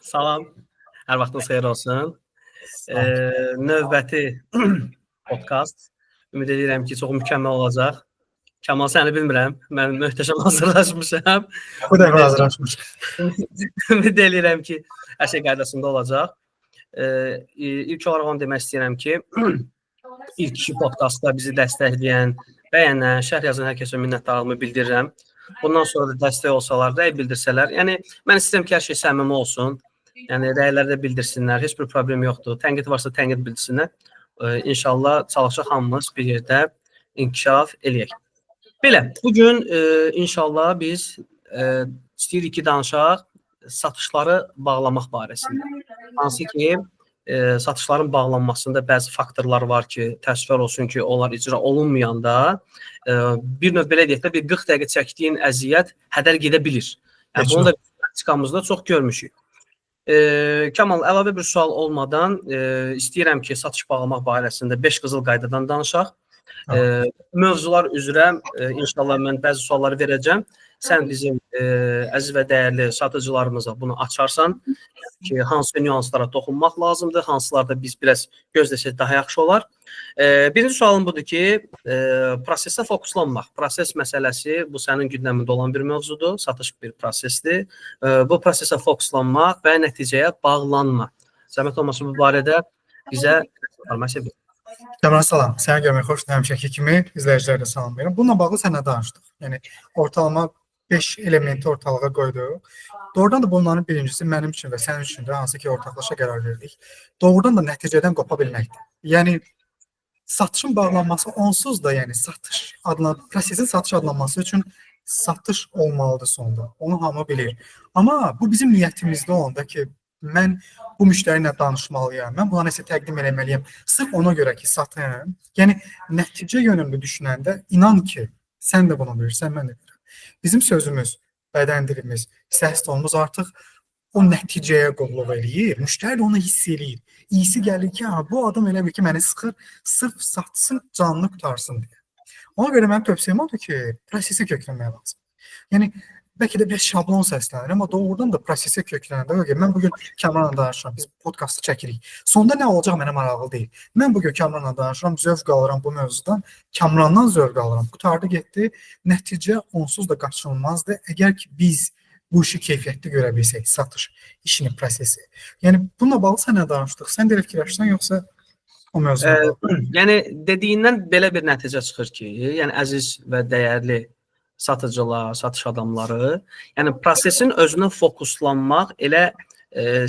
Salam, hər vaxtınız xeyir olsun. Sağ ol. Növbəti podkast. Ümid edirəm ki, çox mükəmməl olacaq. Kamal, səni bilmirəm. Mən möhtəşəm hazırlaşmışam. Bu dəfə hazırlaşmışam. Ümid edirəm ki, hər şey qaydasında olacaq. İlk olaraq onu demək istəyirəm ki, ilk iki podkastda bizi dəstəkləyən, bəyənən, şərh yazan hər kəsə minnətdarlığımı bildirirəm. Bundan sonra da dəstək olsalar, rəy bildirsələr, yəni mən istəyirəm ki, hər şey səmimi olsun. Yəni rəyləri də bildirsinlər, heç bir problem yoxdur. Tənqid varsa tənqid bildirsinlər. İnşallah çalışaq hamımız bir yerdə inkişaf eləyək. Belə, bugün inşallah biz istəyirik ki, danışaq satışları bağlamaq barəsində. Hansı ki, satışların bağlanmasında bəzi faktorlar var ki, təəssüflər olsun ki, onlar icra olunmayanda bir növ belə deyək də, bir 40 dəqiqə çəkdiyin əziyyət hədər gedə bilir. Yəni, bunu da praktikamızda çox görmüşük. Kamal, əlavə bir sual olmadan istəyirəm ki, satış bağlamaq barəsində 5 qızıl qaydadan danışaq. Mövzular üzrə inşallah mən bəzi sualları verəcəm. Sən bizim əziz və dəyərli satıcılarımıza bunu açarsan ki, hansı nüanslara toxunmaq lazımdır, hansılarda biz biraz gözləsək daha yaxşı olar. Birinci sualım budur ki, prosesə fokuslanmaq. Proses məsələsi bu sənin gündəmində olan bir mövzudur, satış bir prosesdir. Bu prosesə fokuslanmaq və nəticəyə bağlanma. Zəhmət olmasa bu barədə bizə informasiya verin. Kəmal, salam. Səni görmək xoşdur. Həmişəki kimi izləyicilərə də salam verirəm. Bununla bağlı sənə danışdıq. Yəni ortalama 5 elementi ortalığa qoyduq. Doğrudan da bunların birincisi mənim üçün və sənin üçün də hansı ki ortaqlaşa qərar verdik. Doğrudan da nəticədən qopa bilməkdir. Yəni satışın bağlanması onsuz da, yəni prosesin satış adlanması üçün satış olmalıdır sonda. Onu hamı bilir. Amma bu bizim niyyətimizdə olanda ki, mən bu müştəri ilə danışmalıyam, mən buna nəsə təqdim eləməliyəm. Sırf ona görə ki, satım. Yəni nəticə yönümlü düşünəndə inan ki, sən də bunu bilirsən, mən də bilirəm. Bizim sözümüz, bədən dilimiz, səs tonumuz artıq o nəticəyə qulluq eləyir. Müştəri də onu hiss eləyir. İyisi gəlir ki, bu adam elə bir ki, məni sıxır, sırf satsın, canını qutarsın deyə. Ona görə mənim tövsiyəm odur ki, prosesi köklənmək lazım. Yəni, bəlkə də bir şablon səslənir, amma doğrudan da prosesə köklənəndə, mən bugün Kamranla danışıram, biz podkastı çəkirik. Sonda nə olacaq mənə maraqlı deyil. Mən bugün Kamranla danışıram, zövq alıram bu mövzudan, Kamrandan zövq alıram. Qutardı getdi, nəticə onsuz da qaçınılmazdır. Əgər ki, biz bu işi keyfiyyətli görə bilsək, satış işinin prosesi. Yəni, bununla bağlı sənə danışdıq. Sən də fikirləşsən, yoxsa o mövzuda? Yəni, dediyindən belə bir nəticə çıxır ki, yəni əziz və dəyərli satıcılar, satış adamları, yəni prosesin özünə fokuslanmaq elə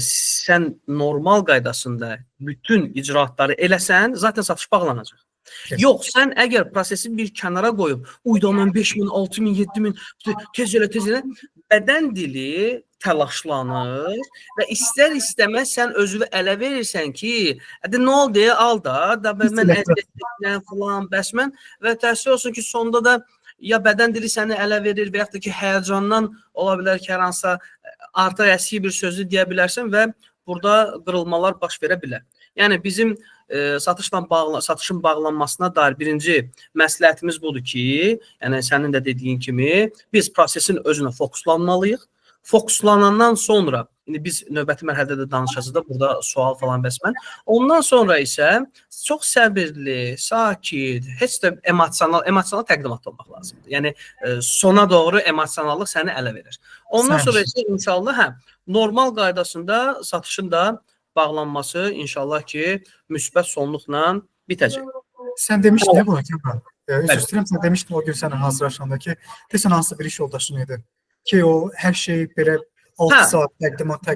sən normal qaydasında bütün icraatları eləsən, zaten satış bağlanacaq. Yox, sən əgər prosesi bir kənara qoyub, uydaman 5.000, 6.000, 7.000, tez elə, bədən dili təlaşlanır və istər-istəməz sən özünü ələ verirsən ki, nə oldu, al da mən əziyyətlə falan, bəsmən və təəssüf olsun ki, sonda da ya bədən dili səni ələ verir və yaxud da ki, həyəcandan ola bilər ki, hər hansısa artıq əski bir sözü deyə bilərsən və burada qırılmalar baş verə bilər. Yəni, bizim satışın bağlanmasına dair birinci məsləhətimiz budur ki, yəni sənin də dediyin kimi, biz prosesin özünə fokuslanmalıyıq. Fokuslanandan sonra, indi biz növbəti mərhələdə də danışacağız da, burada sual falan bəsmən. Ondan sonra isə çox səbirli, sakit, heç də emosional təqdimat olmaq lazımdır. Yəni, sona doğru emosionallıq səni ələ verir. Ondan sonra isə inşallah, normal qaydasında satışın da bağlanması inşallah ki, müsbət sonluqla bitəcək. Sən demişdin, buna Kəmal. Üzr istəyirəm, sən demişdin o gün sənə hazırlaşanda ki, desən hansı bir iş yoldaşın idi ki, o hər şey belə 6 saat təqdimat.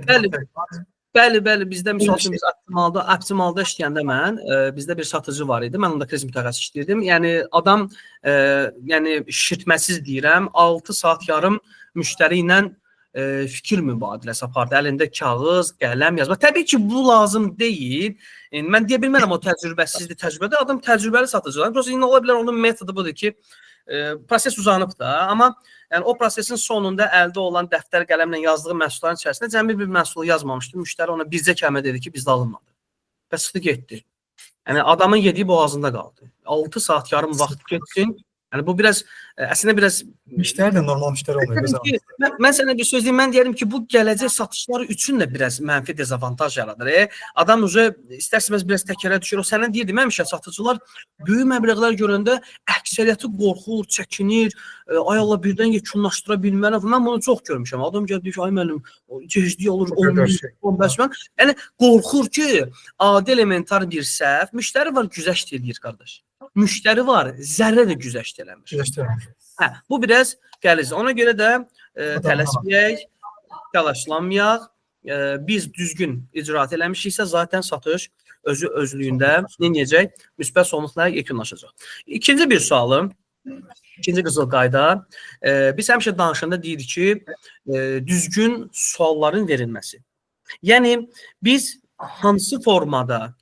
Bəli, bizdə misal üçün biz optimalda işləyəndə bizdə bir satıcı var idi. Mən onda kriz mütəxəssis işləyirdim. Yəni adam şişirtməsiz deyirəm, 6 saat yarım müştəri ilə fikir mübadiləsi apardı. Əlində kağız, qələm yazma. Təbii ki, bu lazım deyil. Mən deyə bilmərəm o təcrübəsizdir, təcrübədə. Adam təcrübəli satıcılar. Prosta indi ola bilər onun metodu budur ki, proses uzanıb da. Amma yəni, o prosesin sonunda əldə olan dəftər qələmlə yazdığı məhsulların içərisində cəmi bir məhsulu yazmamışdı. Müştəri ona bircə kəlmə dedi ki, bizdə alınmadı. Və çıxdı getdi. Yəni, adamın yediyi boğazında qaldı. 6 saat yarım vaxt getsin. Yəni bu biraz əslində biraz Müştəri də normal müştəri olmuyor. Biz ki, mən sənə bir söz deyim, mən deyərəm ki, bu gələcək satışları üçün də biraz mənfi dezavantaj yaradır. Adam istər-istəməz biraz təkərə düşür. O sənə deyirdim, həmişə satıcılar böyük məbləğlər görəndə əksəriyyəti qorxur, çəkinir, ay Allah birdən yekunlaşdıra bilmərəm. Mən bunu çox görmüşəm. Adam gəlib deyir ki, ay müəllim, geclik olur, 10 min, 15 min. Yəni qorxur ki, adi elementar bir səhv, müştəri var, güzəşt eləyir qardaş. Müştəri var, zərrə də güzəşt eləmir. Hə, bu biraz gəlir. Ona görə də tələsməyək, təlaşlanmayaq. Biz düzgün icraat eləmişiksə, zaten satış özü özlüyündə necək müsbət sonluqla yekunlaşacaq. İkinci bir sualım, ikinci qızıl qayda. Biz həmişə danışanda deyirik ki, düzgün sualların verilməsi. Yəni biz hansı formada,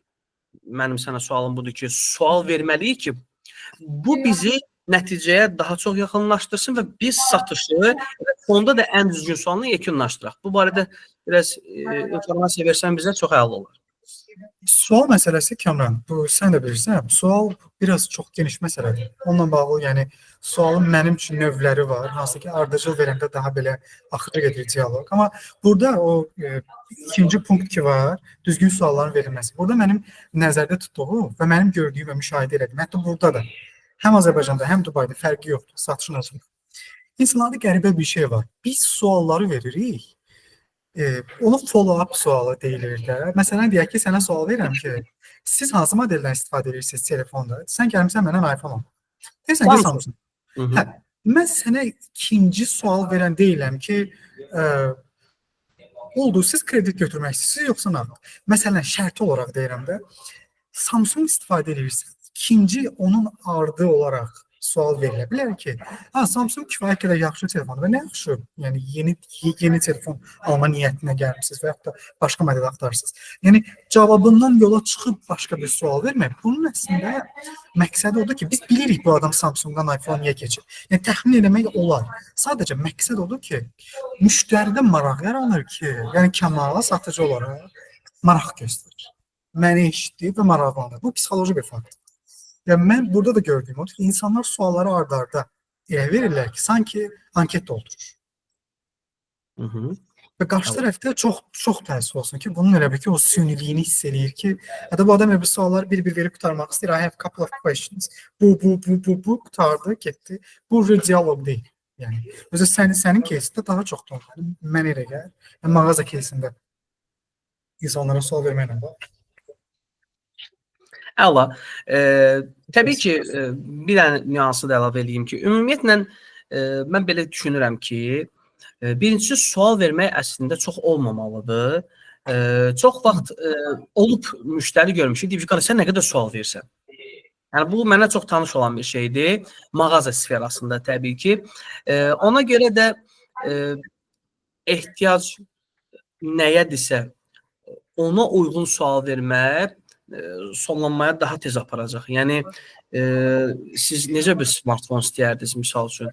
mənim sənə sualım budur ki, sual verməliyik ki, bu bizi nəticəyə daha çox yaxınlaşdırsın və biz satışı fonda da ən düzgün sualla yekunlaşdıraq. Bu barədə biraz informasiya versən bizə çox əla olar. Sual məsələsi Kamran, bu sən də bilirsən, sual biraz çox geniş məsələdir. Onunla bağlı, yəni sualın mənim üçün növləri var, hansı ki ardıcıl verəndə daha belə axıcı gedir dialoq. Amma burada o ikinci punkt ki var, düzgün sualların verilməsi. Burada mənim nəzərdə tutduğum və mənim gördüyüm və müşahidə etdiyim, hətta burada da həm Azərbaycanda, həm Dubayda fərqi yoxdur, satışın özündə. İnsanlarda qəribə bir şey var. Biz sualları veririk. Ona follow-up sualı deyilir də. Məsələn, deyək ki, sənə sual verirəm ki, siz hansı modeldən istifadə edirsiniz telefonda? Sən gəlmişsən mənə iPhone al. Deyirsən ki, Samsung. Hə, mən sənə ikinci sual verən deyiləm ki, oldu, siz kredit götürmək istəyirsiniz, yoxsa nə? Məsələn, şərti olaraq deyirəm də, Samsung istifadə edirsiniz. İkinci, onun ardı olaraq sual verilə bilər ki, Samsung kifayət qədər yaxşı telefondur və nə yaxşı, yəni yeni telefon alma niyyətinə gəlmişsiniz və yaxud da başqa model axtarırsınız. Yəni cavabından yola çıxıb başqa bir sual vermək, bunun əslində məqsədi odur ki, biz bilirik bu adam Samsungdan iPhone niyə keçir. Yəni təxmin etmək olar. Sadəcə məqsəd odur ki, müştəridə maraq yaranır ki, yəni Kamala satıcı olaraq maraq göstərir. Məni eşitdi və maraqlanır. Bu psixoloji bir faktor. Yəni mən burada da gördüyüm odur ki, insanlar sualları arda-arda elə verirlər ki, sanki anket doldurur. Və qarşı tərəfdə çox təəssüf olsun ki, bunun elə bir ki, o süyniliyini hiss eləyir ki, hətta bu adam bir sualları bir verib qutarmaq istəyir. I have a couple of questions. Bu qutardı, getdi. Bu diyaloq deyil. Yəni, özü sənin keysində daha çox doğru. Mən elə gəlir. Mağaza keysində insanlara sual verməklə var. Əla. Təbii ki, bir dənə nüansı da əlavə edeyim ki, ümumiyyətlə mən belə düşünürəm ki, birincisi sual vermək əslində çox olmamalıdır. Çox vaxt olub müştəri görmüşük, deyib ki, sən nə qədər sual versən. Yəni bu mənə çox tanış olan bir şeydir. Mağaza sferasında təbii ki. Ona görə də ehtiyac nəyədirsə, ona uyğun sual vermək sonlanmaya daha tez aparacaq. Yəni siz necə bir smartfon istəyərdiniz misal üçün?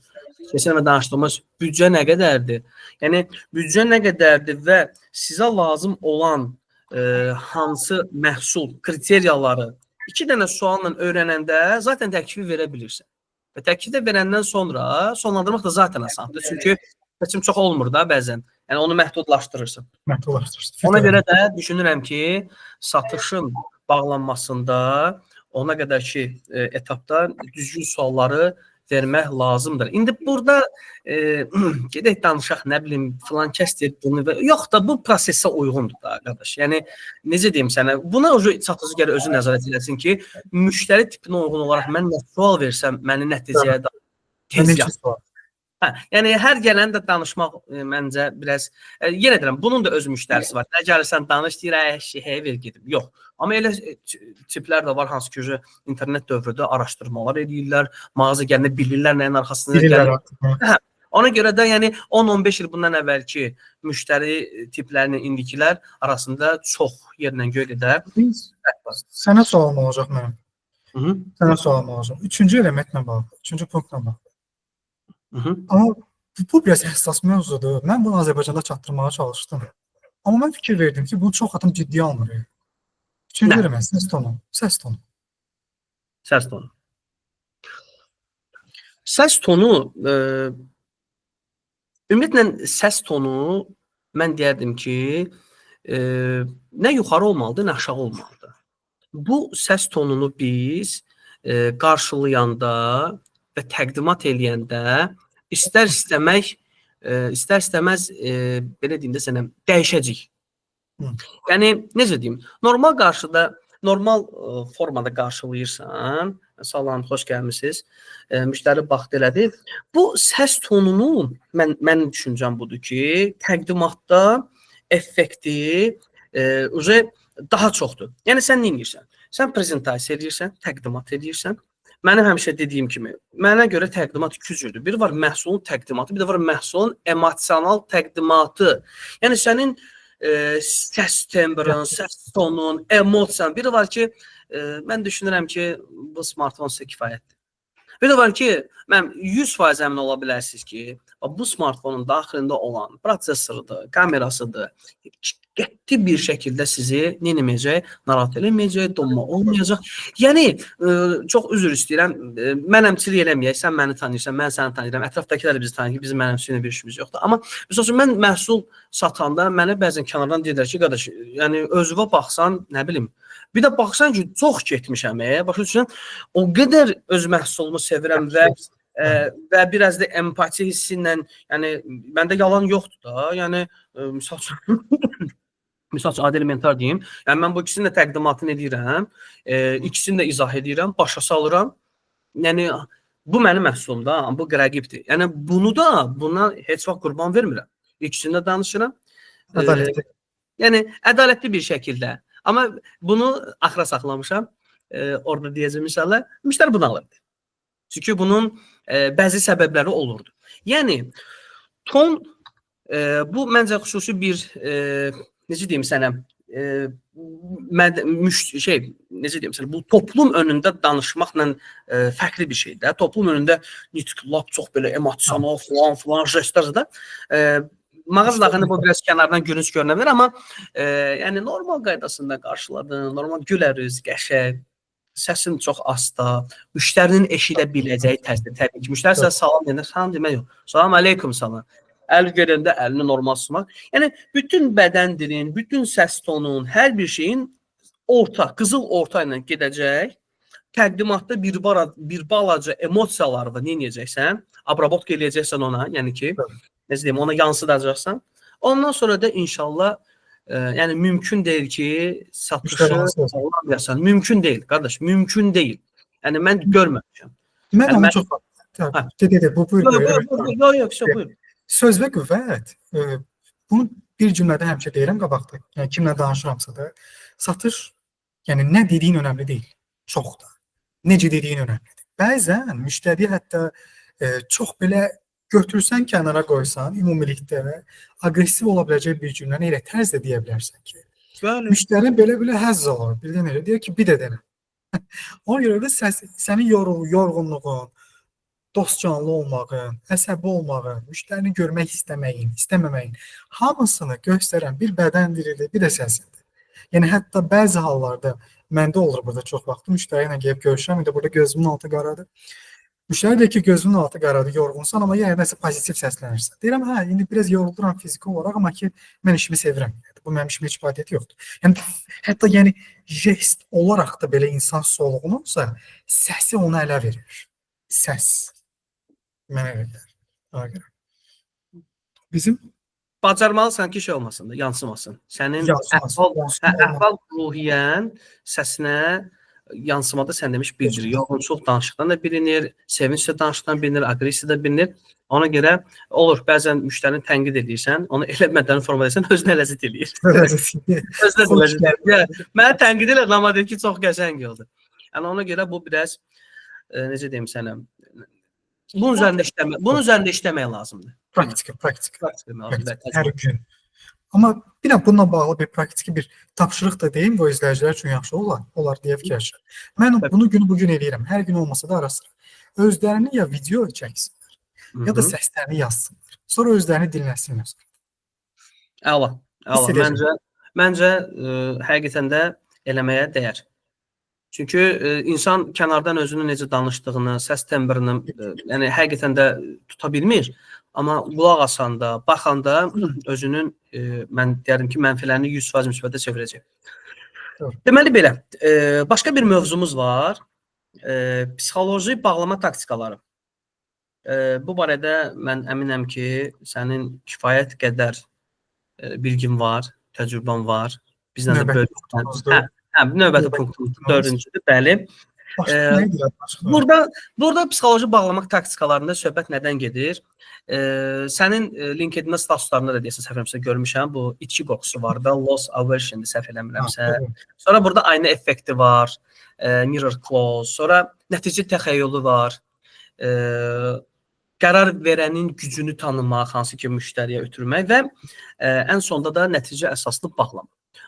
Keçən danışdığımız büdcə nə qədərdir? Yəni büdcə nə qədərdir və sizə lazım olan hansı məhsul kriteriyaları 2 dənə sualla öyrənəndə zaten təklifi verə bilirsən. Və təklifi verəndən sonra sonlandırmaq da zaten asandır. Çünki seçim çox olmur da bəzən. Yəni onu məhdudlaşdırırsan. Ona görə də düşünürəm ki, satışın bağlanmasında ona qədər ki, etapda düzgün sualları vermək lazımdır. İndi burada gedək danışaq, nə bilim, filan kəsdir bunu və yox da bu prosesə uyğundur da qardaş. Yəni necə deyim sənə? Buna satıcı gərək özü nəzarət eləsin ki, müştəri tipinə uyğun olaraq mən nə sual versəm məni nəticəyə tez yaxın. Yəni hər gələn də danışmaq məncə biraz yenə deyirəm, bunun da öz müştərisi var. Nə gəlirsən danış, deyir, şey ver gedim. Yox. Amma elə tiplər də var, hansı ki, internet dövründə araşdırmalar edirlər, mağaza gəlinə bilirlər nəyin arxasında gəlir. Ona görə də yəni 10-15 il bundan əvvəlki müştəri tiplərinin indikilər arasında çox yerlə göy gedə. Sənə sualım olacaq mənim. Sənə sualım olacaq. Üçüncü elementlə bağlı, üçüncü punktla bağlı. Amma bu biraz həssas mövzudur. Mən bunu Azərbaycanda çatdırmağa çalışdım. Amma mən fikir verdim ki, bunu çox adam ciddiyə almır. Üçüncü element, səs tonu. Səs tonu. Səs tonu, ümumiyyətlə səs tonu mən deyərdim ki, nə yuxarı olmalıdır, nə aşağı olmalıdır. Bu səs tonunu biz qarşılayanda və təqdimat eləyəndə istər-istəməz belə deyim də sənə dəyişəcək. Yəni necə deyim? Normal formada qarşılayırsan. Salam, xoş gəlmisiniz. Müştəri baxdı elədi. Bu səs tonunu mənim düşüncəm budur ki, təqdimatda effekti daha çoxdur. Yəni sən nə edirsən? Sən prezentasiya edirsən, təqdimat edirsən. Mənim həmişə dediyim kimi, mənə görə təqdimat iki cürdür. Biri var məhsulun təqdimatı, bir də var məhsulun emosional təqdimatı. Yəni sənin səs tembrın, səs tonun, emosiyan. Biri var ki, mən düşünürəm ki, bu smartfon sizə kifayətdir. Bir də var ki, mən 100% əmin ola bilərsiniz ki, bu smartfonun daxilində olan prosesorudur, kamerasıdır, qəti bir şəkildə sizi nə etməyəcək, narahat eləməyəcək, donma olmayacaq. Yəni, çox üzr istəyirəm, mənəmçilik eləməyək, sən məni tanıyırsan, mən səni tanıyıram, ətrafdakılar da bizi tanıyır ki, bizim mənəmçiliylə bir işimiz yoxdur. Amma, məsələn, mən məhsul satanda mənə bəzən kənardan deyirlər ki, qardaş, yəni özünə baxsan, nə bilim, bir də baxsan ki, çox getmişəm, başa düşürsən, o qədər öz məhsulumu sevirəm və biraz da empati hissi ilə, yəni, məndə yalan yoxdur da, yəni, misal üçün, adi elementar deyim, yəni mən bu ikisinin də təqdimatını edirəm, ikisini də izah edirəm, başa salıram, yəni, bu mənim məhsulumda, bu rəqibdir. Yəni, buna heç vaxt qurban vermirəm. İkisini də danışıram. Ədalətli. Yəni, ədalətli bir şəkildə. Amma bunu axıra saxlamışam, orada deyəcəm inşallah, müştəri bunu alırdı. Çünki bunun bəzi səbəbləri olurdu. Yəni, ton, bu məncə xüsusi bir, necə deyim sənə, necə deyim sənə, bu toplum önündə danışmaqla fərqli bir şeydir. Toplum önündə lap çox belə emosional filan jestlər da, mağaza daxilində bu biraz kənardan gülünc görünə bilər, amma yəni normal qaydasında qarşıladın, normal gülərüz, qəşəng, səsin çox asta, müştərinin eşidə biləcəyi tərzdə, təbii ki, müştəri sənə salam deyəndə, salam demək yox, salam aleykum salam, əl verəndə əlini normal tutmaq, yəni bütün bədən dilin, bütün səs tonun, hər bir şeyin qızıl orta ilə gedəcək, təqdimatda bir balaca emosiyalarla nə edəcəksən, abrabot eləyəcəksən ona, yəni ki, necə deyim, ona yansıdacaqsan, ondan sonra da inşallah, yəni mümkün deyil ki, satışı olamayasan. Mümkün deyil, qardaş, mümkün deyil. Yəni mən görməmişəm. Mən onu çox buyur. Söz və qüvvət. Bunu bir cümlədə həmişə deyirəm qabaqda. Yəni kimlə danışıramsa da, satış, yəni nə dediyin önəmli deyil. Çox da. Necə dediyin önəmlidir. Bəzən müştəri hətta çox belə götürsən kənara qoysan, ümumilikdə aqressiv ola biləcək bir cümləni elə tərzdə deyə bilərsən ki, müştəri belə həzz alır. Bildən elə deyir ki, bir də denə. Ona görə də sənin yorğunluğun, dostcanlı olmağın, əsəbi olmağın, müştərini görmək istəməməyin hamısını göstərən bir bədən dilidir, bir də səsidir. Yəni hətta bəzi hallarda məndə olur burada çox vaxt müştəri ilə gəlib görüşürəm, indi burada gözümün altı qaradır. Müştəri deyir ki, gözünün altı qaradır, yorğunsan, amma yenə nəsə pozitiv səslənirsən. Deyirəm, hə, indi biraz yoruluram fiziki olaraq, amma ki, mən işimi sevirəm. Bu mənim işimə heç faydalı yoxdur. Yəni, hətta yəni, jest olaraq da belə insan soluğununsa, səsi ona ələ verir. Səs. Mənə verir. Bizim bacarmalısan ki, şey olmasın da, yansımasın. Sənin əhval ruhiyyən səsinə yansımada sən demiş bildirir. Yorğunçuluq danışıqdan da bilinir, sevinç də danışıqdan bilinir, aqressiya da bilinir. Ona görə olur, bəzən müştərini tənqid edirsən, onu elə mədəni formada etsən, özünə ləzzət eləyir. Özünə ləzzət eləyir. Mənə tənqid elə, amma deyir ki, çox qəşəng oldu. Yəni ona görə bu biraz, necə deyim sənə, bunun üzərində işləmək lazımdır. Praktika. Hər gün. Amma bir də bununla bağlı bir praktiki bir tapşırıq da deyim, bu izləyicilər üçün yaxşı olar. Onlar deyə fikirləşir. Mən bunu bugün eləyirəm. Hər gün olmasa da arasıra. Özlərini ya video çəksinlər, ya da səslərini yazsınlar. Sonra özlərini dinləsinlər. Əla. Məncə həqiqətən də eləməyə dəyər. Çünki insan kənardan özünün necə danışdığını, səs tembrini, yəni həqiqətən də tuta bilmir. Amma qulaq asanda, baxanda özünün mən deyərdim ki, mənfilərini 100% müsbətə çevirəcək. Doğru. Deməli belə, başqa bir mövzumuz var. Psixoloji bağlama taktikaları. Bu barədə mən əminəm ki, sənin kifayət qədər bilgin var, təcrübən var. Bizlə də bölüşsən. Növbəti punktumuz 4-cüdür, bəli. Burada psixoloji bağlamaq taktikalarında söhbət nədən gedir? Sənin LinkedIn statuslarında da deyəsən səhv eləmirəmsə görmüşəm, bu içki qorxusu var da, loss aversion səhv eləmirəmsə. Sonra burada ayna effekti var, mirror clause, sonra nəticə təxəyyülü var. Qərar verənin gücünü tanımaq, hansı ki müştəriyə ötürmək və ən sonda da nəticə əsaslı bağlama.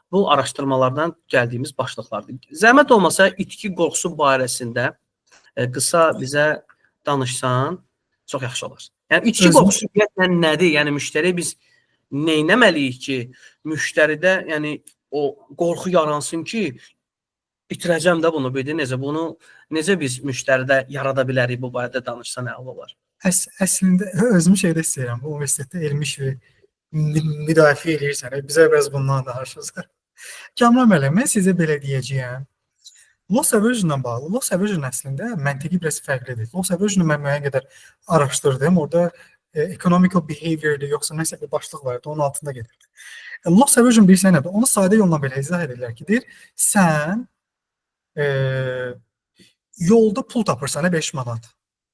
Bu araşdırmalardan gəldiyimiz başlıqlardır. Zəhmət olmasa itki qorxusu barəsində qısa bizə danışsan çox yaxşı olar. Yəni itki qorxusu nədir? Yəni müştəriyə biz nə etməliyik ki, müştəridə yəni o qorxu yaransın ki, itirəcəm də bunu, necə biz müştəridə yarada bilərik, bu barədə danışsan əla olar. Əslində özümü şeydə istəyirəm. Bu universitetdə elmi işi müdafiə edirsən. Bizə biraz bundan danışırsan. Kamran müəllim, mən sizə belə deyəcəyəm. Loss aversionla bağlı. Loss aversion əslində məntiqi biraz fərqlidir. Loss aversionu mən müəyyən qədər araşdırdım. Orada economical behavior'dır, yoxsa nəsə bir başlıq var, onun altında gedirdi. Loss aversion bilirsən nədir? Onu sadə yolla belə izah edirlər ki, deyir, sən yolda pul tapırsan 5 manat.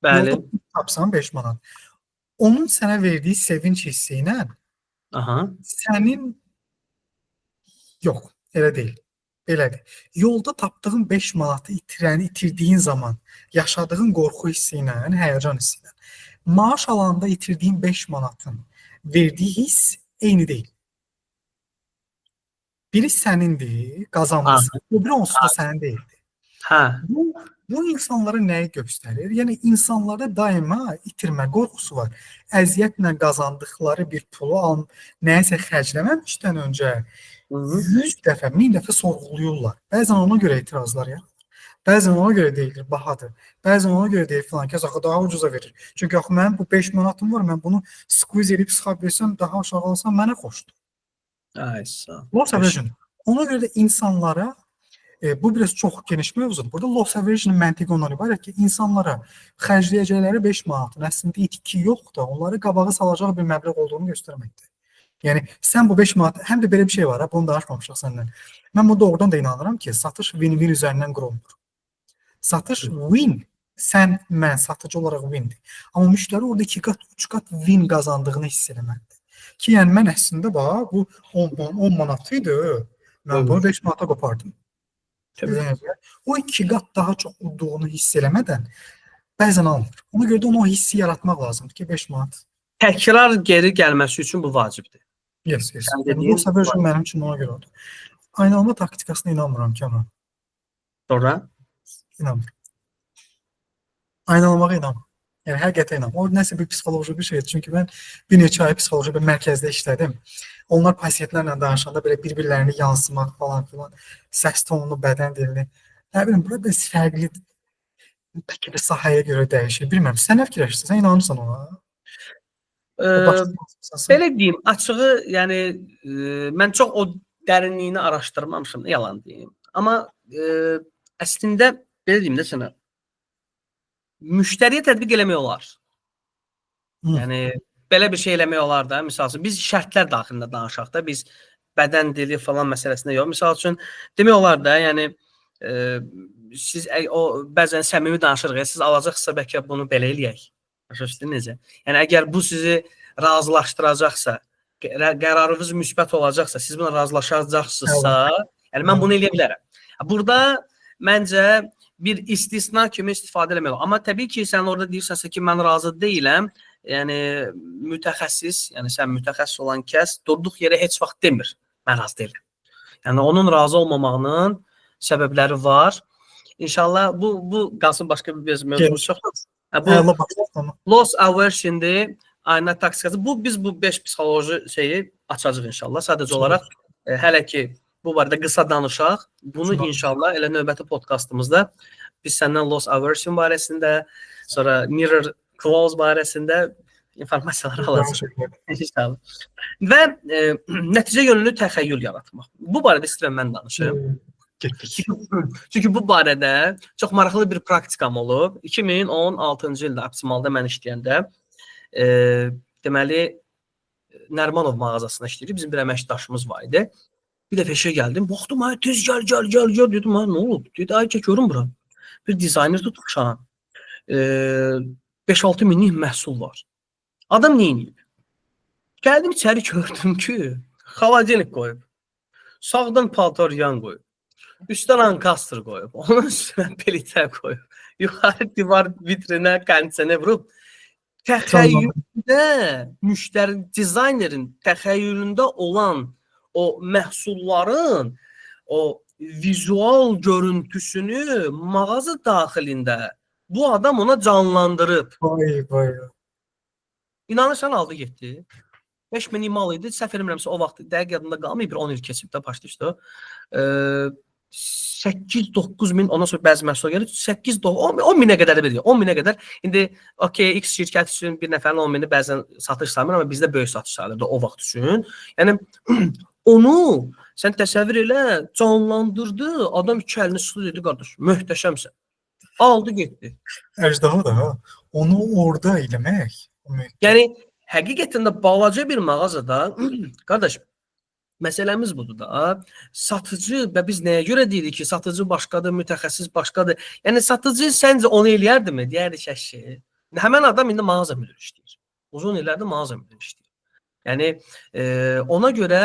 Bəli. Yolda pul tapsan 5 manat. Onun sənə verdiyi sevinç hissi ilə sənin yox, elə deyil. Belədir. Yolda tapdığın 5 manatı itirdiyin zaman yaşadığın qorxu hissi ilə, həyəcan hissi ilə, maaş alanda itirdiyin 5 manatın verdiyi hiss eyni deyil. Biri sənindir, qazanmışsın. Öbürü onsuz da sənin deyildi. Bu insanlara nəyi göstərir? Yəni insanlarda daima itirmə qorxusu var. Əziyyətlə qazandıqları bir pulu nəyəsə xərcləməmişdən öncə 100 dəfə, 1000 dəfə sorğuluyurlar. Bəzən ona görə etirazlar yaranır. Bəzən ona görə deyilir bahadır. Bəzən ona görə deyilir filan kəs axı daha ucuza verir. Çünki axı mənim bu 5 manatım var, mən bunu squeeze edib sıxa bilsəm, daha aşağı alsam mənə xoşdur. Loss aversion. Ona görə də insanlara bu biraz çox geniş mövzudur. Burada loss aversion məntiqi ondan ibarət ki, insanlara xərcləyəcəkləri 5 manatın əslində itki yox da, onları qabağa salacaq bir məbləğ olduğunu göstərməkdir. Yəni sən bu 5 manat, həm də belə bir şey var, bunu danışmamışıq səndən. Mən bu doğrudan da inanıram ki, satış win-win üzərindən qurulmur. Satış win, sən, mən satıcı olaraq windir. Amma müştəri orada 2 qat, 3 qat win qazandığını hiss eləməlidir. Ki, yəni mən əslində bax, bu 10 manat idi, mən bunu 5 manata qopardım. O 2 qat daha çox udduğunu hiss eləmədən bəzən almır. Ona görə də onu o hissi yaratmaq lazımdır ki, 5 manat. Təkrar geri gəlməsi üçün bu vacibdir. Yes. Loss aversion mənim üçün ona görə oldu. Aynalama taktikasına inanmıram Kamran. Sonra? İnanmıram. Aynalamağa inanmıram. Yəni həqiqətən inanmıram. O nəsə bir psixoloji bir şeydir. Çünki mən bir neçə ay psixoloji bir mərkəzdə işlədim. Onlar pasientlərlə danışanda belə bir-birlərini yansımaq falan filan, səs tonunu, bədən dilini. Nə bilim, burada biraz fərqlidir. Bəlkə də sahəyə görə dəyişir. Bilmirəm, sən nə fikirləşirsən? Sən inanırsan ona? Belə deyim, açığı, yəni mən çox o dərinliyini araşdırmamışam, yalan deyim. Amma əslində, belə deyim də sənə, müştəriyə tətbiq eləmək olar. Yəni, belə bir şey eləmək olar da, misal üçün, biz şərtlər daxilində danışaq da, biz bədən dili falan məsələsində yox. Misal üçün, demək olar da, yəni, siz bəzən səmimi danışırıq, siz alacaqsa bəlkə bunu belə eləyək. Başa düşdün necə? Yəni, əgər bu sizi razılaşdıracaqsa, qərarınız müsbət olacaqsa, siz buna razılaşacaqsınızsa, yəni mən bunu eləyə bilərəm. Burada məncə bir istisna kimi istifadə eləmək olar. Amma təbii ki, sən orada deyirsənsə ki, mən razı deyiləm, yəni mütəxəssis, yəni sən mütəxəssis olan kəs durduq yerə heç vaxt demir, mən razı deyiləm. Yəni onun razı olmamağının səbəbləri var. İnşallah bu qalsın başqa bir mövzumuz yoxdur. Loss aversion'dir, ayna taktikası. Biz bu 5 psixoloji şeyi açacaq inşallah. Sadəcə olaraq hələ ki bu barədə qısa danışaq. Bunu Tamam. inşallah elə növbəti podkastımızda biz səndən loss aversion barəsində, sonra mirror clause barəsində informasiyalar alacağıq. İnşallah. Və nəticə yönlü təxəyyül yaratmaq. Bu barədə istəyirəm mən danışım. Getdik. Çünki bu barədə çox maraqlı bir praktikam olub. 2016-cı ildə optimalda mən işləyəndə deməli Nərmanov mağazasında işləyirdi. Bizim bir əməkdaşımız var idi. Bir dəfə işə gəldim. Baxdım, ay tez gəl dedim. Nə olub? Dedi, ay görüm bura. Bir dizayner tutmuşam. 5-6 minlik məhsul var. Adam nə edir? Gəldim içəri gördüm ki, xaladenik qoyub. Sağdan paltar yan qoyub. Üstdən ankastır qoyub. Onun üstünə pelitə qoyub. Yuxarı divar vitrinə qənçənə vurub. Təxəyyüldə müştəri dizaynerin təxəyyülündə olan o məhsulların o vizual görüntüsünü mağaza daxilində bu adam ona canlandırıb. Vay. İnanırsan aldı getdi. 5 min mal idi. Səhv eləmirəmsə o vaxt dəqiq yadımda qalmayıb, bir 10 il keçib də başlayışdı. 8-9 min, ondan sonra bəzi məhsul gəlir. 8-10 minə qədər veriyor. 10 minə qədər. İndi okey, X şirkət üçün bir nəfərin 10 mini bəzən satış sayılır, amma bizdə böyük satış sayılırdı o vaxt üçün. Yəni onu sən təsəvvür elə, canlandırdı. Adam iki əlini sıxdı, dedi qardaş, möhtəşəmsən. Aldı getdi. Əjdaha da onu orada eləmək. Yəni həqiqətən də balaca bir mağazada qardaş, məsələmiz budur da. Satıcı və biz nəyə görə deyirik ki, satıcı başqadır, mütəxəssis başqadır. Yəni satıcı səncə onu eləyərdimi? Deyərdi ki, həmin adam indi mağaza müdürü işləyir. Uzun illərdir mağaza müdürü işləyir. Yəni ona görə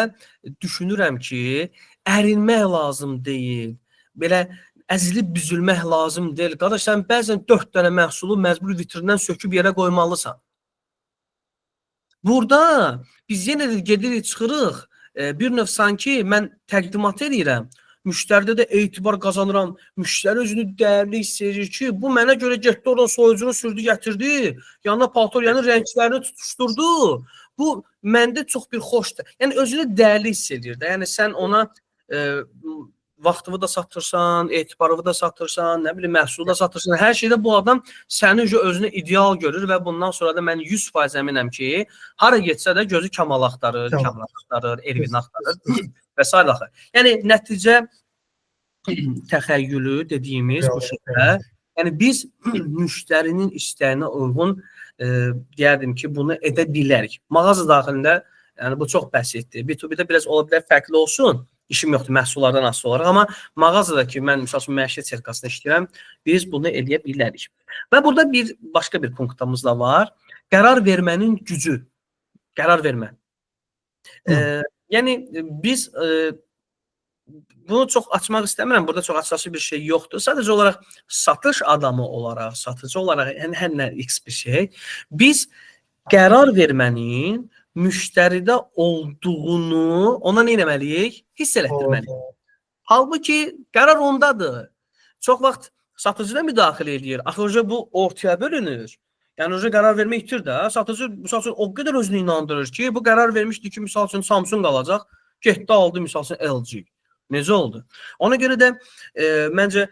düşünürəm ki, ərinmək lazım deyil. Belə əzilib büzülmək lazım deyil. Qardaş, sən bəzən 4 dənə məhsulu məcbur vitrindən söküb yerə qoymalısan. Burada biz yenə də gedirik, çıxırıq. Bir növ sanki mən təqdimat edirəm. Müştəridə də etibar qazanıram. Müştəri özünü dəyərli hiss edir ki, bu mənə görə getdi oradan soyucunu sürdü, gətirdi. Yanına paltor, yəni rənglərini tutuşturdu. Bu məndə çox bir xoşdur. Yəni özünü dəyərli hiss edir də. Yəni sən ona vaxtını da satırsan, etibarını da satırsan, nə bilim məhsulu da satırsan. Hər şeydə bu adam səni özünü ideal görür və bundan sonra da mən 100% əminəm ki, hara getsə də gözü Kamal axtarır, Kamal axtarır, Elvin axtarır və s. Yəni nəticə təxəyyülü dediyimiz bu şəkildə. Yəni biz müştərinin istəyinə uyğun deyərdim ki, bunu edə bilərik. Mağaza daxilində yəni bu çox bəsitdir. B2B-də biraz ola bilər fərqli olsun. İşim yoxdur, məhsullardan asılı olaraq. Amma mağazadakı, mən misal üçün məişət sertifikasında işləyirəm, biz bunu eləyə bilərik. Və burada bir başqa bir punktumuz da var. Qərar vermənin gücü. Qərar vermə. Yəni biz bunu çox açmaq istəmirəm. Burada çox əsaslı bir şey yoxdur. Sadəcə olaraq satış adamı olaraq, satıcı olaraq, yəni hər nə X bir şey. Biz qərar vermənin müştəridə olduğunu ona nə etməliyik? Hiss elətdirməliyik. Halbuki qərar ondadır. Çox vaxt satıcıda müdaxilə edir. Axırca bu ortaya bölünür. Yəni o qərar vermək itir də. Satıcı misal üçün o qədər özünü inandırır ki, bu qərar vermişdi ki, misal üçün Samsung alacaq, getdi aldı misal üçün LG. Necə oldu? Ona görə də məncə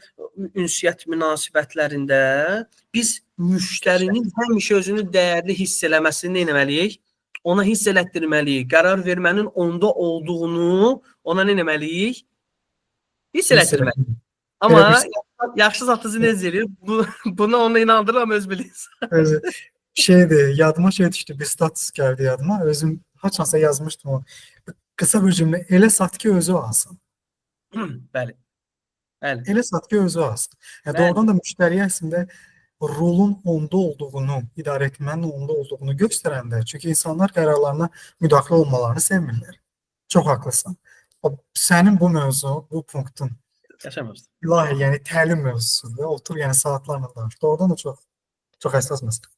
ünsiyyət münasibətlərində biz müştərinin həmişə özünü dəyərli hiss eləməsini nə etməliyik? Ona hiss elətdirməliyik. Qərar vermənin onda olduğunu ona nə etməliyik? Hiss elətdirməliyik. Amma yaxşı satıcı necə edir? Bunu ona inandırıram öz bilirsən. Şeydir, yadıma şey düşdü. Bir status gəldi yadıma. Özüm haçansa yazmışdım o. Qısa bir cümlə. Elə sat ki, özü alsın. Bəli. Bəli. Elə sat ki, özü alsın. Yəni doğrudan da müştəriyə əslində rolun onda olduğunu, idarə etmənin onda olduğunu göstərəndə, çünki insanlar qərarlarına müdaxilə olmalarını sevmirlər. Çox haqlısan. Sənin bu mövzu, bu punktun ilahi, yəni təlim mövzusudur. Otur, yəni saatlarla danış. Doğrudan da çox həssas məsələ.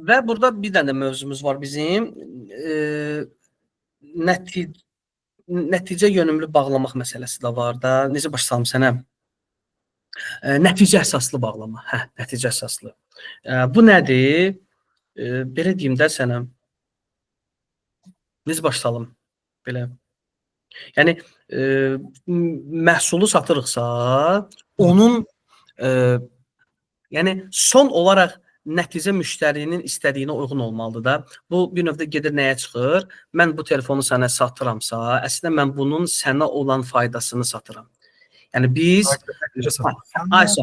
Və burada bir dənə mövzumuz var bizim. Nəticə yönümlü bağlamaq məsələsi də var da. Necə başlayalım sənə? Nəticə əsaslı bağlama. Nəticə əsaslı. Bu nədir? Belə deyim də sənə. Necə başlayalım? Belə. Yəni e, məhsulu satırıqsa, onun e, yəni son olaraq nəticə müştərinin istədiyinə uyğun olmalıdır da. Bu bir növdə gedir nəyə çıxır? Mən bu telefonu sənə satıramsa, əslində mən bunun sənə olan faydasını satıram. Yəni biz Necə satmaq? Ayşə,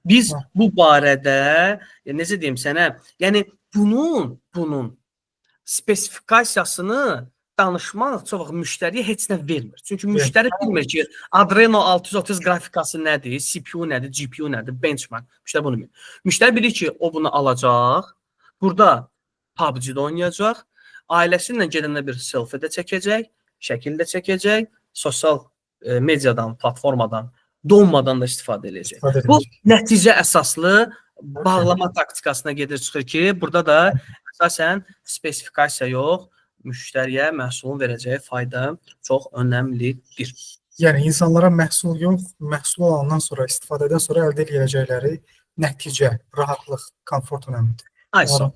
biz bu barədə necə deyim sənə? Yəni bunun spesifikasiyasını danışmaq çox vaxt müştəriyə heç nə vermir. Çünki müştəri bilmir ki, Adreno 630 qrafikası nədir, CPU nədir, GPU nədir, benchmark. Müştəri bunu bilmir. Müştəri bilir ki, o bunu alacaq, burada PUBG-də oynayacaq, ailəsi ilə gedəndə bir selfie də çəkəcək, şəkil də çəkəcək, sosial mediadan, platformadan donmadan da istifadə edəcək. Bu nəticə əsaslı bağlama taktikasına gedir çıxır ki, burada da əsasən spesifikasiya yox, müştəriyə məhsulun verəcəyi fayda çox önəmlidir. Yəni insanlara məhsul yox, məhsul alandan sonra, istifadədən sonra əldə edəcəkləri nəticə, rahatlıq, komfort önəmlidir. Aysa.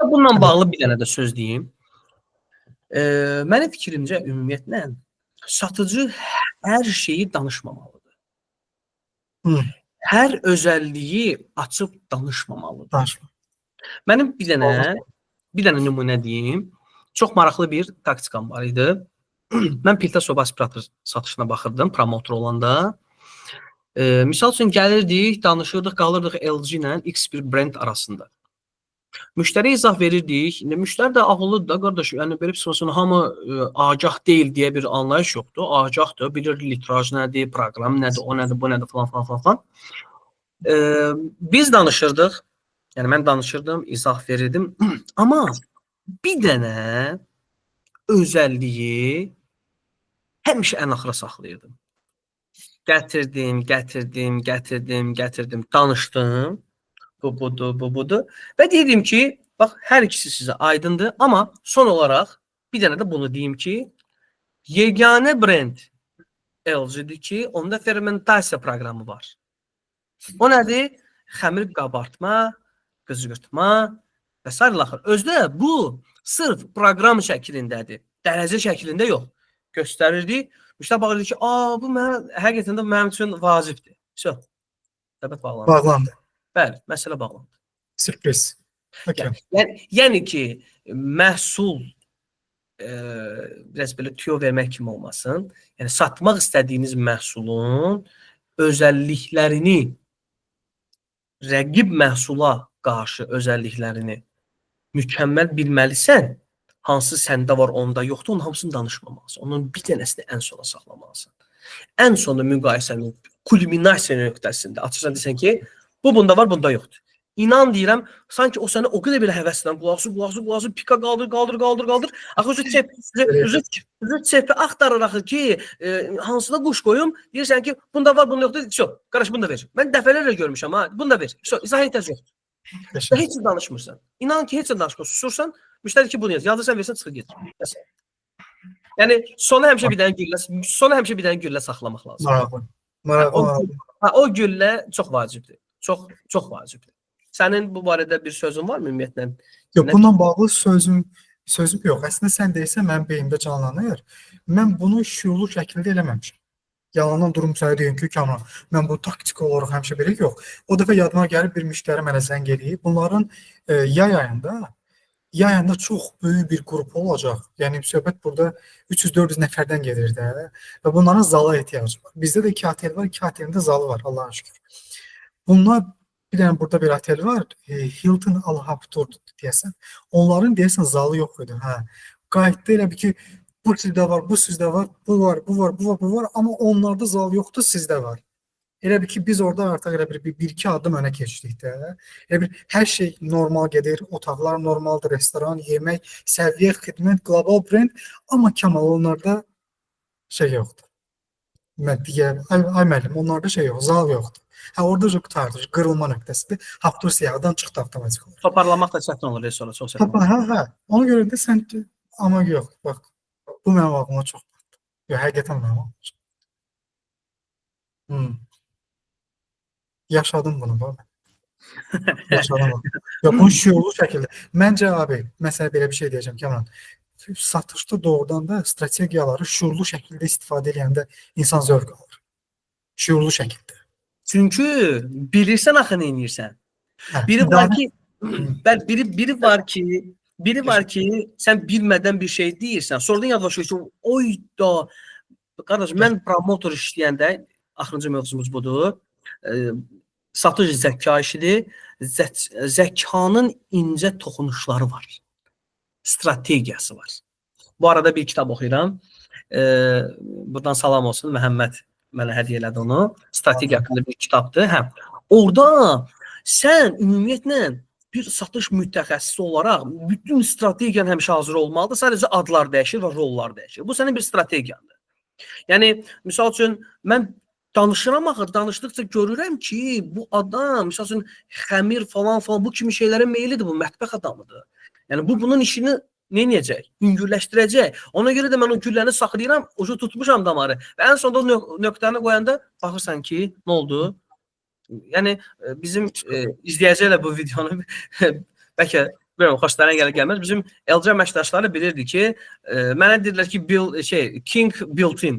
Bununla bağlı bir dənə də söz deyim. Mənim fikrimcə ümumiyyətlə satıcı hər şeyi danışmamalıdır. Hər özəlliyi açıb danışmamalıdır. Mənim bir dənə nümunə deyim. Çox maraqlı bir taktikam var idi. Mən piltə soba aspirator satışına baxırdım, promotor olanda. Misal üçün gəlirdik, danışırdıq, qalırdıq LG ilə X bir brend arasında. Müştəriyə izah verirdik. İndi müştəri də ağıllıdır da, qardaş, yəni belə psixologiyasını hamı agah deyil deyə bir anlayış yoxdur. Agahdır, bilir litraj nədir, proqram nədir, o nədir, bu nədir falan. Biz danışırdıq. Yəni mən danışırdım, izah verirdim. Amma bir dənə özəlliyi həmişə ən axıra saxlayırdım. Gətirdim, danışdım. Bu budur. Və deyirdim ki, bax, hər ikisi sizə aydındır. Amma son olaraq bir dənə də bunu deyim ki, yeganə brend LG-dir ki, onda fermentasiya proqramı var. O nədir? Xəmir qabartma, qızğırtma və s. Özdə bu sırf proqram şəklindədir. Dərəcə şəklində yox. Göstərirdi. Müştəri baxırdı ki, bu həqiqətən də mənim üçün vacibdir. Söhbət bağlandı. Bəli, məsələ bağlandı. Sürpriz. Yəni ki, məhsul biraz belə tüyo vermək kimi olmasın. Yəni satmaq istədiyiniz məhsulun özəlliklərini, rəqib məhsula qarşı özəlliklərini mükəmməl bilməlisən. Hansı səndə var, onda yoxdur, onun hamısını danışmamalısın. Onun bir dənəsini ən sona saxlamalısın. Ən sonda müqayisənin kulminasiya nöqtəsində açırsan desən ki, bu bunda var, bunda yoxdur. İnan deyirəm, sanki o sənə o qədər belə həvəslə qulaqsız, pika qaldır. Axı üzü çepi axtarır ki, hansına quş qoyum, deyirsən ki, bunda var, bunda yoxdur. Qardaş, bunu da ver. Mən dəfələrlə görmüşəm, bunu da ver. İzah ehtiyacı yoxdur. Heç nə danışmırsan. İnan ki, heç nə danışmırsan. Susursan, müştəri ki, bunu yaz. Yazırsan, versən, çıxır gedir. Yəni, sona həmişə bir dənə güllə saxlamaq lazım. O güllə çox vacibdir. Çox vacibdir. Sənin bu barədə bir sözün var mı ümumiyyətlə? Yox, bununla bağlı sözüm yox. Əslində sən deyirsən, mənim beynimdə canlanır. Mən bunu şüurlu şəkildə eləməmişəm. Yalandan durum sənə deyim ki, Kamran, mən bu taktik olaraq həmişə belə yox. O dəfə yadıma gəlib bir müştəri mənə zəng eləyib. Bunların yay ayında çox böyük bir qrup olacaq. Yəni söhbət burada 300-400 nəfərdən gedir də və bunların zala ehtiyacı var. Bizdə də 2 otel var, 2 otelin də zalı var, Allah'a şükür. Bunlar bir dənə burada bir otel var, Hilton Al-Haptur deyəsən. Onların deyəsən zalı yox idi. Qayıtdı elə bir ki, bu sizdə var, bu sizdə var, bu var, amma onlarda zal yoxdur, sizdə var. Elə bir ki, biz orada artıq elə bir-iki addım önə keçdik də. Elə bir hər şey normal gedir, otaqlar normaldır, restoran, yemək, səviyyə, xidmət, qlobal brend, amma Kamal onlarda şey yoxdur. Mən deyəm, ay müəllim, onlarda şey yox, zal yoxdur. Orada qutardır, qırılma nöqtəsidir. Haptur siyahıdan çıxdı avtomatik olaraq. Toparlamaq da çətin olur, sonra çox çətin. Ona görə də sən, amma yox, bax, bu mənim ağlıma çox batdı. Yox, həqiqətən mənim ağlıma çox batdı. Yaşadım bunu, bax. Yaşadım bunu. Yox, bunu şüurlu şəkildə. Məncə, abi, məsələ belə bir şey deyəcəm, Kamran. satışda doğrudan da strategiyaları şuurlu şəkildə istifadə edəndə insan zövq alır. Şuurlu şəkildə. Çünki bilirsən axı nə edirsən. Hə, Biri var idarə- ki, Hı. biri var ki, sən bilmədən bir şey deyirsən. Sonradan yadlaşıyorsun ki, oy da qardaş, mən promotor işləyəndə axırıncı mövzumuz budur. Satış zəka işidir. Zəkanın incə toxunuşları var. Strategiyası var. Bu arada bir kitab oxuyuram. Buradan salam olsun. Məhəmməd mənə hədiyyə elədi onu. Strategiya haqqında bir kitabdır. Hə. Orada sən ümumiyyətlə bir satış mütəxəssisi olaraq bütün strategiyan həmişə hazır olmalıdır. Sadəcə adlar dəyişir və rollar dəyişir. Bu sənin bir strategiyandır. Yəni, misal üçün, mən danışıram axı, danışdıqca görürəm ki, bu adam, misal üçün, xəmir falan, bu kimi şeylərə meylidir, bu mətbəx adamıdır. Yəni, bunun işini nə edəcək? Üngürləşdirəcək. Ona görə də mən o gülləni saxlayıram, ucu tutmuşam damarı. Və ən sonunda nöqtəni qoyanda baxırsan ki, nə oldu? Yəni, bizim izləyəcəklə bu videonu bəlkə bilmirəm, xoşlarına gəlir gəlməz. Bizim LC əməkdaşları bilirdi ki, mənə dedilər ki, King Built-in,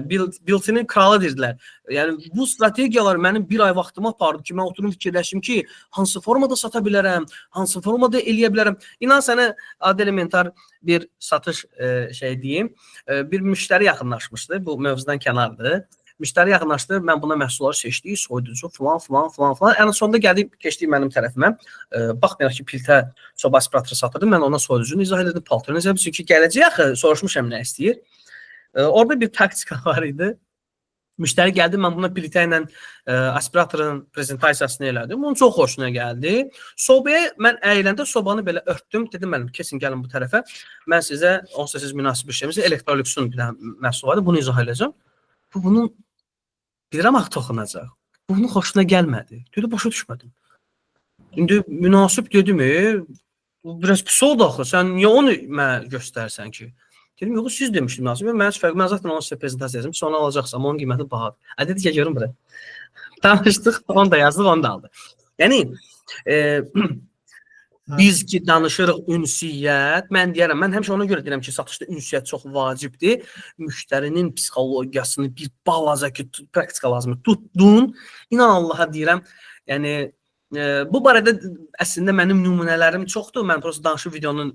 Built-inin kralı dedilər. Yəni, bu strategiyalar mənim bir ay vaxtımı apardı ki, mən oturum fikirləşim ki, hansı formada sata bilərəm, hansı formada eləyə bilərəm. İnan sənə adi elementar bir satış deyim. Bir müştəri yaxınlaşmışdı, bu mövzudan kənardır. Müştəri yaxınlaşdı, mən buna məhsulları seçdik, soyuducu, filan. Ən sonunda gəldi, keçdi mənim tərəfimə. Baxmayaraq ki, piltə soba aspiratoru satırdım, mən ona soyuducunu izah edirdim, paltarını izah edirdim. Çünki gələcək axı, soruşmuşam nə istəyir. Orada bir taktika var idi. Müştəri gəldi, mən buna piltə ilə aspiratorun prezentasiyasını elədim. Onun çox xoşuna gəldi. Sobaya mən əyiləndə sobanı belə örtdüm. Dedim, mənim, kesin gəlin bu tərəfə. Mən sizə, onsuz siz münasib bir şeyimizə Electrolux'un bir məhsul vardı, bunu izah edəcəm. Bunun bilirəm axı toxunacaq. Bunun xoşuna gəlmədi. Dedi, başa düşmədim. İndi münasib dedim, bu biraz pis oldu axı. Sən niyə onu mənə göstərsən ki? Dedim, yox, siz demişdiniz münasib. Mən fərq, mən zaten ona sizə prezentasiya yazdım. Sonra alacaqsam, onun qiyməti bahadır. Dedi ki, görün bura. Danışdıq, onu da yazdıq, onu da aldı. Yəni, biz ki danışırıq ünsiyyət, mən deyərəm, mən həmişə ona görə deyirəm ki, satışda ünsiyyət çox vacibdir. Müştərinin psixologiyasını bir balaca ki, praktika lazımdır. Tutdun, inan Allaha deyirəm, yəni, bu barədə əslində mənim nümunələrim çoxdur. Mən prosta danışıb videonun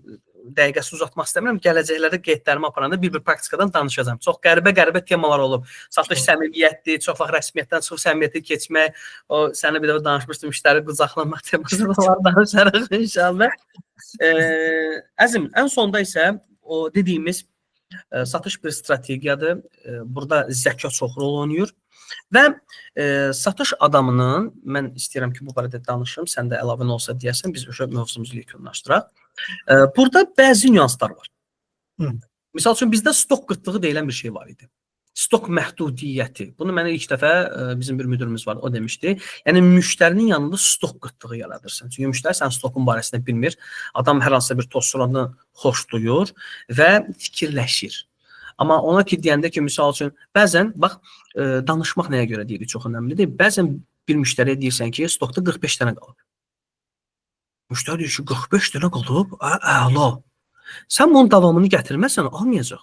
dəqiqəsi uzatmaq istəmirəm. Gələcəklərdə qeydlərimi aparanda bir praktikadan danışacağım. Çox qəribə temalar olub. Satış səmimiyyətdir, çox vaxt rəsmiyyətdən çıxıb səmimiyyətə keçmək. O sənə bir dəfə danışmışdım, müştəri qucaqlamaq temasında var, danışarıq inşallah. Əzim, ən sonda isə o dediyimiz satış bir strategiyadır. Burada zəka çox rol oynayır. Və satış adamının, mən istəyirəm ki, bu barədə danışım, sən də əlavən olsa deyərsən, biz mövzumuzu yekunlaşdıraq. Burada bəzi nüanslar var. Misal üçün, bizdə stok qıtlığı deyilən bir şey var idi. Stok məhdudiyyəti. Bunu mənə ilk dəfə bizim bir müdürümüz var, o demişdi. Yəni, müştərinin yanında stok qıtlığı yaradırsan. Çünki müştəri sən stokun barəsində bilmir. Adam hər hansısa bir toz-soranı xoş duyur və fikirləşir. Amma ona ki, deyəndə ki, misal üçün, bəzən, bax, danışmaq nəyə görə deyirik, çox önəmlidir. Bəzən bir müştəriyə deyirsən ki, stokda 45 dənə qalıb. Müştəri deyir ki, 45 dənə qalıb, əla. Sən bunun davamını gətirməsən, almayacaq.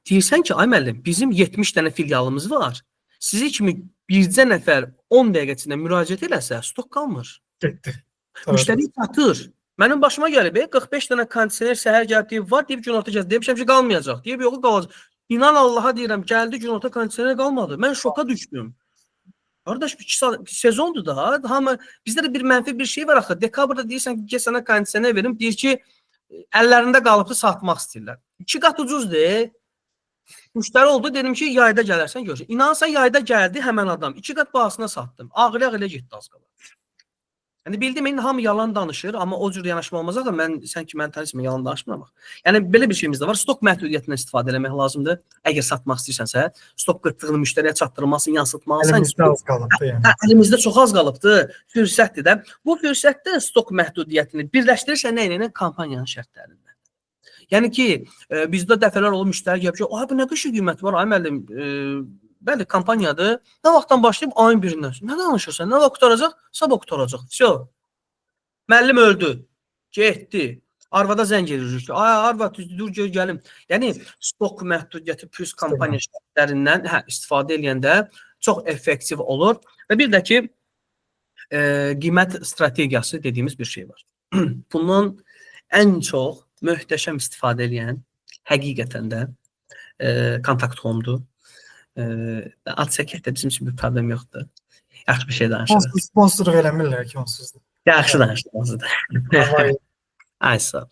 Deyirsən ki, ay müəllim, bizim 70 dənə filialımız var. Sizi kimi bircə nəfər 10 dəqiqə içində müraciət eləsə, stok qalmır. Getdi. Müştəri satır. Mənim başıma gəlib, 45 dənə kondisioner səhər gəlib deyib, var, deyib günorta gəldi, deyib ki, qalmayacaq, deyib yox, qalacaq. İnan Allaha deyirəm, gəldi günorta kondisioner qalmadı. Mən şoka düşdüm. Qardaş, sezondur da, bizdə də bir mənfi bir şey var axı. Dekabrda deyirsən ki, sənə kondisioner verim, deyir ki, əllərində qalıbdı, satmaq istəyirlər. 2 qat ucuzdur. Müştəri oldu, dedim ki, yayda gələrsən, görürsən. İnansan, yayda gəldi həmən adam. 2 qat bahasına satdım. Ağılə getdi az qala. Yəni, bildim, indi hamı yalan danışır, amma o cür yanaşma olmaz da sən ki, mən tanışmı, yalan danışmıram. Yəni, belə bir şeyimiz də var. Stok məhdudiyyətindən istifadə eləmək lazımdır. Əgər satmaq istəyirsənsə, stok qıtlığını müştəriyə çatdırılmasın, yansıtmalısın. Əlimizdə az qalıbdır, yəni. Əlimizdə çox az qalıbdır, fürsətdir də. Bu fürsətdə stok məhdudiyyətini birləşdirirsən nə ilə? Kampaniyanın şərtlərində. Yəni ki, bizdə dəfələr olub müştəri gəlib ki, bu nə qışı qiyməti var, ay müəllim, bəli, kampaniyadır. Nə vaxtdan başlayıb? Ayın birindən. Nə danışırsan? Nə vaxt qutaracaq? Sabah qutaracaq. Müəllim öldü. Getdi. Arvada zəng edirik ki, ay arvad dur gör gəlim. Yəni stok məhdudiyyəti plus kampaniya şərtlərindən istifadə edəndə çox effektiv olur və bir də ki qiymət strategiyası dediyimiz bir şey var. Bunun ən çox möhtəşəm istifadə edən həqiqətən də Kontakt.com-dur. Ad çəkək də bizim üçün bir problem yoxdur. Yaxşı bir şey danışırıq. Sponsorluq eləmirlər ki, onsuz da. Yaxşı danışırıq. Aysa.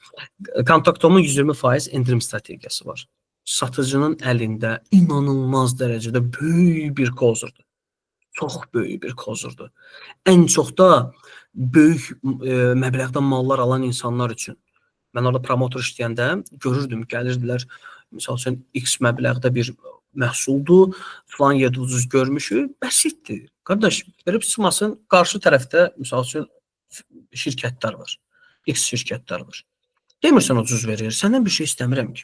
Kontakt.com-un 120% endirim strategiyası var. Satıcının əlində inanılmaz dərəcədə böyük bir kozurdur. Çox böyük bir kozurdur. Ən çox da böyük məbləğdə mallar alan insanlar üçün. Mən orada promotor işləyəndə görürdüm, gəlirdilər. Misal üçün X məbləğdə bir məhsuldur, falan yerdə ucuz görmüşük, bəsitdir. Qardaş, verib çıxmasın, qarşı tərəfdə misal üçün şirkətlər var. X şirkətlər var. Demirsən ucuz verir, səndən bir şey istəmirəm ki.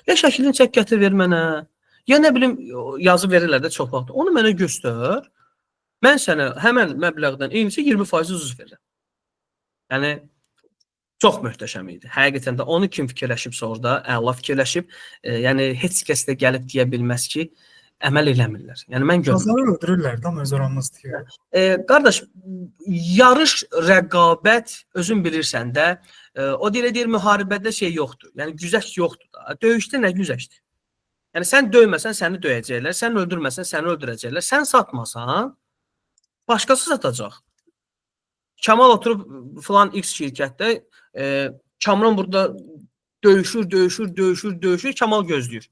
Ya şəklini çək gətir ver mənə, ya nə bilim yazı verirlər də çox vaxt. Onu mənə göstər, mən sənə həmən məbləğdən eynisə 20% ucuz verirəm. Yəni, çox möhtəşəm idi. Həqiqətən də onu kim fikirləşibsə orada, əla fikirləşib, yəni heç kəs də gəlib deyə bilməz ki, əməl eləmirlər. Yəni mən görürəm. Bazarı öldürürlər də, amma öz aramızdır ki. Qardaş, yarış, rəqabət özün bilirsən də, o deyir müharibədə şey yoxdur. Yəni güzəşt yoxdur da. Döyüşdə nə güzəştdir? Yəni sən döyməsən səni döyəcəklər, sən öldürməsən səni öldürəcəklər. Sən satmasan başqası satacaq. Kamal oturub falan X şirkətdə Kamran burada döyüşür, Kamal gözləyir.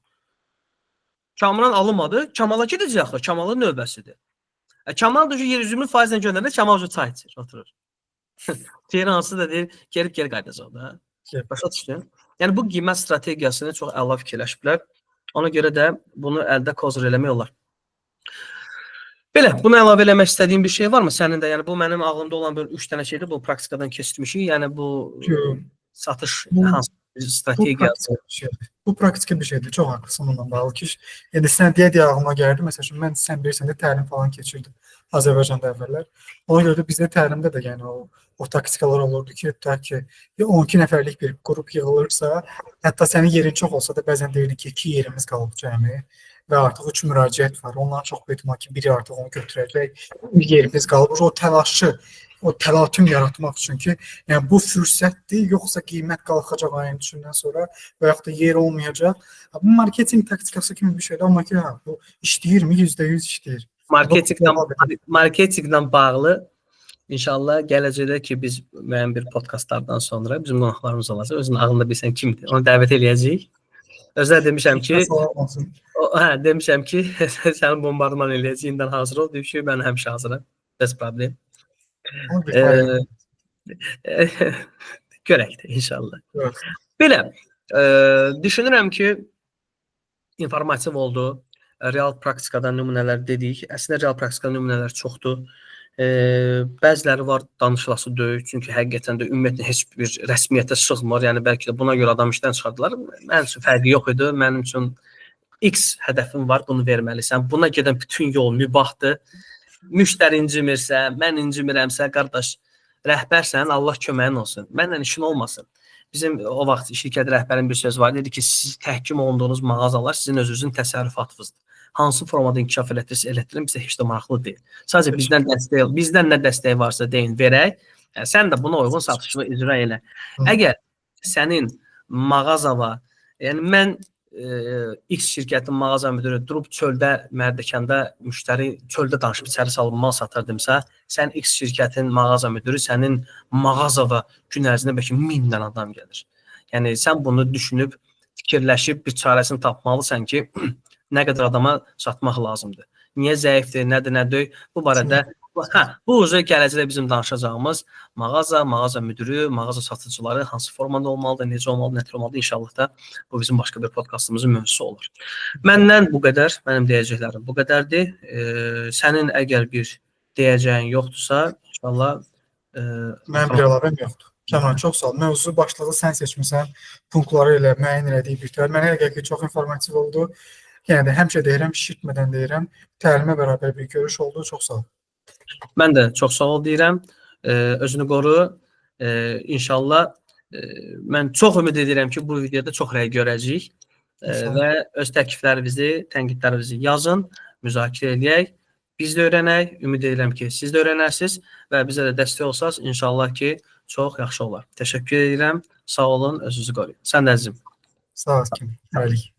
Kamran alınmadı, Kamala gedəcək axı, Kamalın növbəsidir. Kamal da 120%-lə göndərəndə Kamal çay içir, oturur. Deyir hansı da deyir, geri qayıdacaq da. Başa düşdün? Yəni bu qiymət strategiyasını çox əla fikirləşiblər. Ona görə də bunu əldə kozur eləmək olar. Belə, bunu əlavə eləmək istədiyim bir şey varmı? Sənin də, yəni bu mənim ağlımda olan böyle 3 dənə şeydir, bu praktikadan keçmişik. Yəni bu satış hansı strategiyası? Bu praktik bir şeydir. Çox haqlısın onunla bağlı ki. Yəni sən deyə ağlıma gəldi. Məsələn, mən sən bilirsən də təlim falan keçirdim Azərbaycanda əvvəllər. Ona görə də bizdə təlimdə də yəni o taktikalar olurdu ki, tutaq ki, 12 nəfərlik bir qrup yığılırsa, hətta sənin yerin çox olsa da bəzən deyirdi ki, 2 yerimiz qalıb cəmi və artıq 3 müraciət var. Ondan çox ehtimal ki, biri artıq onu götürəcək. Bir yerimiz qalıb. O təlaşı, o təlatüm yaratmaq üçün ki, yəni bu fürsətdir, yoxsa qiymət qalxacaq ayın üçündən sonra və yaxud da yer olmayacaq. Bu marketinq taktikası kimi bir şeydir, amma ki, bu işləyirmi? %100 işləyir. Marketinqlə bağlı İnşallah gələcəkdə ki, biz müəyyən bir podkastlardan sonra bizim qonaqlarımız olacaq. Özün ağlında bilsən kimdir? Onu dəvət eləyəcəyik. Özə demişəm ki, səni bombardıman eləyəcəyindən hazır ol. Deyib ki, mən həmişə hazıram. Bez problem. Görək də inşallah. Belə, düşünürəm ki, informativ oldu. Real praktikadan nümunələr dedik. Əslində real praktikadan nümunələr çoxdur. Bəziləri var danışılası deyil, çünki həqiqətən də ümumiyyətlə heç bir rəsmiyyətə sığmır. Yəni bəlkə də buna görə adam işdən çıxardılar. Mənim üçün fərqi yox idi. Mənim üçün X hədəfim var, bunu verməlisən. Buna gedən bütün yol mübahdır. Müştəri incimirsə, mən incimirəmsə, qardaş, rəhbərsən, Allah köməyin olsun. Mənlə işin olmasın. Bizim o vaxt şirkət rəhbərinin bir söz var, dedi ki, siz təhkim olunduğunuz mağazalar sizin özünüzün təsərrüfatınızdır. Hansı formada inkişaf elətdirsə elətdirin, bizə heç də maraqlı deyil. Sadəcə bizdən nə dəstək varsa deyin, verək. Sən də buna uyğun satışını icra elə. Əgər sənin mağaza var, yəni mən X şirkətin mağaza müdürü durub çöldə, Mərdəkanda müştəri çöldə danışıb içəri salıb mal satırdımsa, sən X şirkətin mağaza müdürü, sənin mağazada gün ərzində bəlkə 1000 dənə adam gəlir. Yəni sən bunu düşünüb, fikirləşib bir çarəsini tapmalısan ki, nə qədər adama satmaq lazımdır. Niyə zəifdir, nədir, nə deyil? Bu barədə bu uzun gələcəkdə bizim danışacağımız mağaza müdürü, mağaza satıcıları hansı formada olmalıdır, necə olmalıdır, nə tür olmalıdır? İnşallah da bu bizim başqa bir podkastımızın mövzusu olur. Məndən bu qədər, mənim deyəcəklərim bu qədərdir. Sənin əgər bir deyəcəyin yoxdursa, inşallah mənim bir əlavəm yoxdur. Kənan, çox sağ ol. Mövzu başlığı sən seçmisən, punktları ilə müəyyən elədiyi bitər. Mənə elə gəlir ki, çox informativ oldu. Yəni də həmişə deyirəm, şişirtmədən deyirəm, təlimə bərabər bir görüş oldu. Çox sağ ol. Mən də çox sağ ol deyirəm. Özünü qoru. İnşallah Mən çox ümid edirəm ki, bu videoda çox rəy görəcəyik İnşallah. və öz təkliflərinizi, tənqidlərinizi yazın, müzakirə eləyək. Biz də öyrənək, ümid edirəm ki, siz də öyrənərsiniz və bizə də dəstək olsaz, inşallah ki, çox yaxşı olar. Təşəkkür edirəm, sağ olun, özünüzü qoruyun. Sən də əzizim. Sağ ol. Kim? Hələlik.